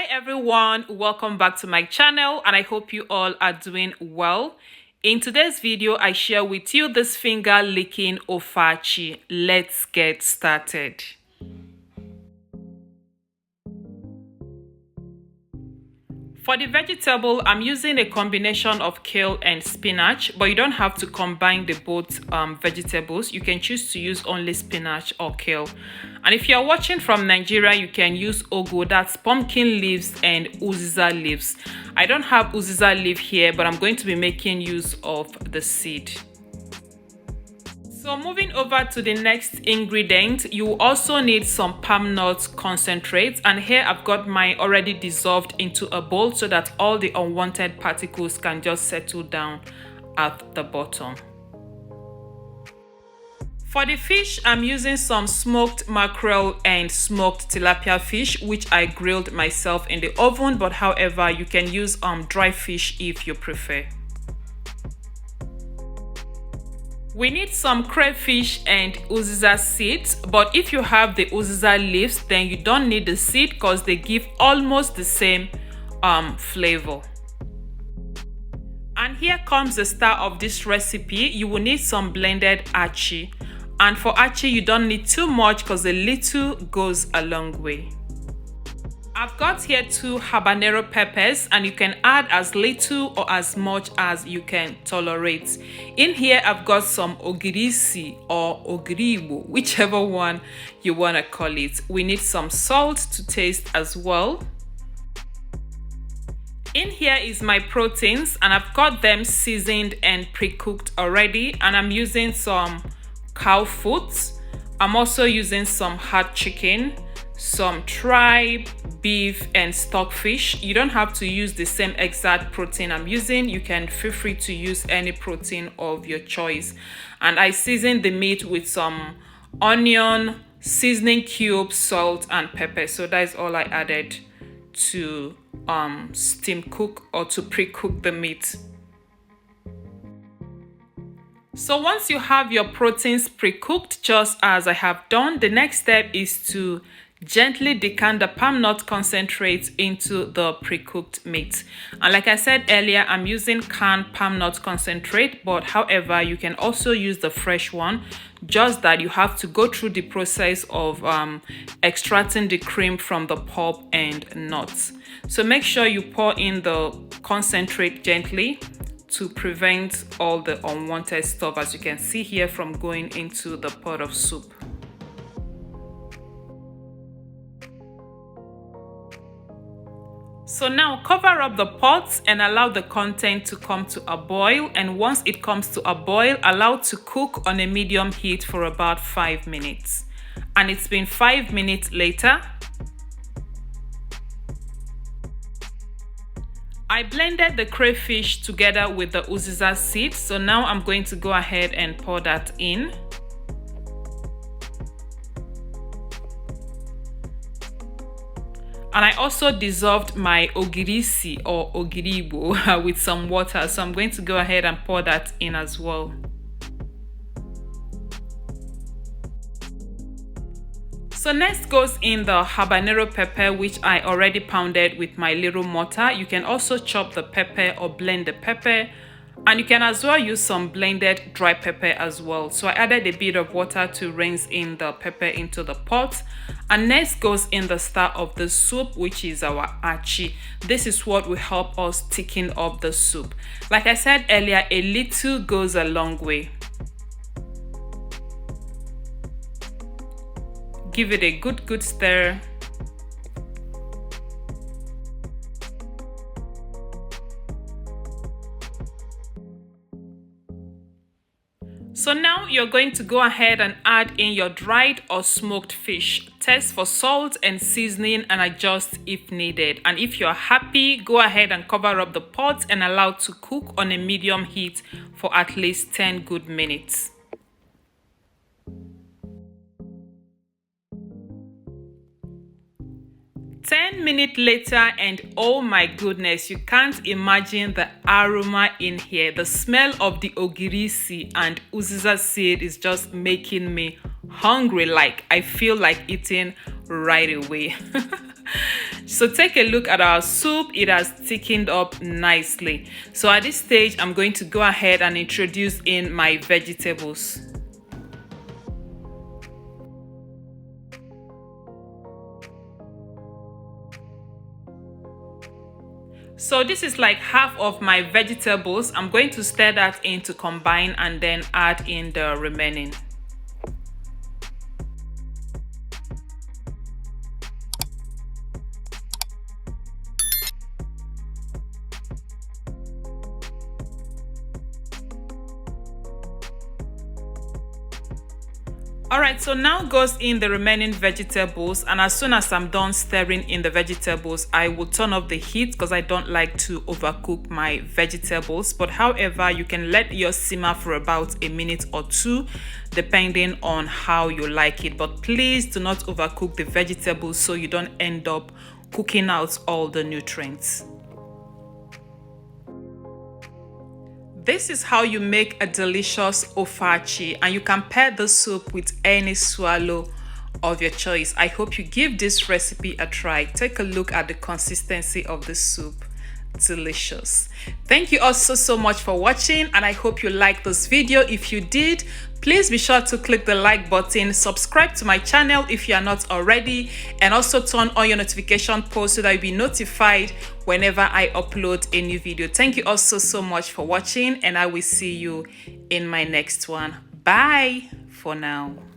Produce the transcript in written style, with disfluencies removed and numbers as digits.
everyone, welcome back to my channel and I hope you all are doing well. In today's video, I share with you this finger licking ofachi. Let's get started. For the vegetable, I'm using a combination of kale and spinach, but you don't have to combine the both vegetables. You can choose to use only spinach or kale. And if you're watching from Nigeria, you can use ogo, that's pumpkin leaves and uziza leaves. I don't have uziza leaf here, but I'm going to be making use of the seed. So moving over to the next ingredient, you also need some palm nut concentrate, and here I've got mine already dissolved into a bowl so that all the unwanted particles can just settle down at the bottom. For the fish, I'm using some smoked mackerel and smoked tilapia fish, which I grilled myself in the oven, but however, you can use dry fish if you prefer. We need some crayfish and uziza seeds, but if you have the uziza leaves, then you don't need the seed because they give almost the same flavor. And here comes the star of this recipe. You will need some blended achi, and for achi you don't need too much because a little goes a long way. I've got here 2 habanero peppers, and you can add as little or as much as you can tolerate. In here, I've got some ogirisi or ogiribo, whichever one you want to call it. We need some salt to taste as well. In here is my proteins, and I've got them seasoned and pre-cooked already, and I'm using some cow foot. I'm also using some hard chicken, some tripe, beef and stockfish. You don't have to use the same exact protein I'm using. You can feel free to use any protein of your choice. And I seasoned the meat with some onion, seasoning cubes, salt and pepper. So that is all I added to steam cook or to pre-cook the meat. So once you have your proteins pre-cooked, just as I have done, the next step is to gently decant the palm nut concentrate into the pre-cooked meat. And like I said earlier, I'm using canned palm nut concentrate, but however, you can also use the fresh one, just that you have to go through the process of extracting the cream from the pulp and nuts. So make sure you pour in the concentrate gently to prevent all the unwanted stuff, as you can see here, from going into the pot of soup. So now cover up the pot and allow the content to come to a boil, and once it comes to a boil, allow to cook on a medium heat for about 5 minutes. And it's been 5 minutes later. I blended the crayfish together with the uziza seeds, so now I'm going to go ahead and pour that in. And I also dissolved my ogirisi or ogiribo with some water, so I'm going to go ahead and pour that in as well. So next goes in the habanero pepper, which I already pounded with my little mortar. You can also chop the pepper or blend the pepper, and you can as well use some blended dry pepper as well. So I added a bit of water to rinse in the pepper into the pot. And next goes in the star of the soup, which is our achi. This is what will help us thicken up the soup. Like I said earlier, a little goes a long way. Give it a good stir. So now you're going to go ahead and add in your dried or smoked fish. Test for salt and seasoning and adjust if needed. And if you're happy, go ahead and cover up the pot and allow to cook on a medium heat for at least 10 good minutes. 10 minutes later, and oh my goodness, you can't imagine the aroma in here. The smell of the ogirisi and uziza seed is just making me hungry. Like I feel like eating right away. So take a look at our soup. It has thickened up nicely. So at this stage, I'm going to go ahead and introduce in my vegetables. So this is like half of my vegetables. I'm going to stir that in to combine and then add in the remaining. Alright, so now goes in the remaining vegetables, and as soon as I'm done stirring in the vegetables, I will turn off the heat because I don't like to overcook my vegetables. But however, you can let yours simmer for about a minute or two depending on how you like it. But please do not overcook the vegetables so you don't end up cooking out all the nutrients. This is how you make a delicious Achi, and you can pair the soup with any swallow of your choice. I hope you give this recipe a try. Take a look at the consistency of the soup. Delicious. Thank you all so much for watching, and I hope you liked this video. If you did, please be sure to click the like button, subscribe to my channel if you are not already, and also turn on your notification post so that you'll be notified whenever I upload a new video. Thank you all so much for watching, and I will see you in my next one. Bye for now.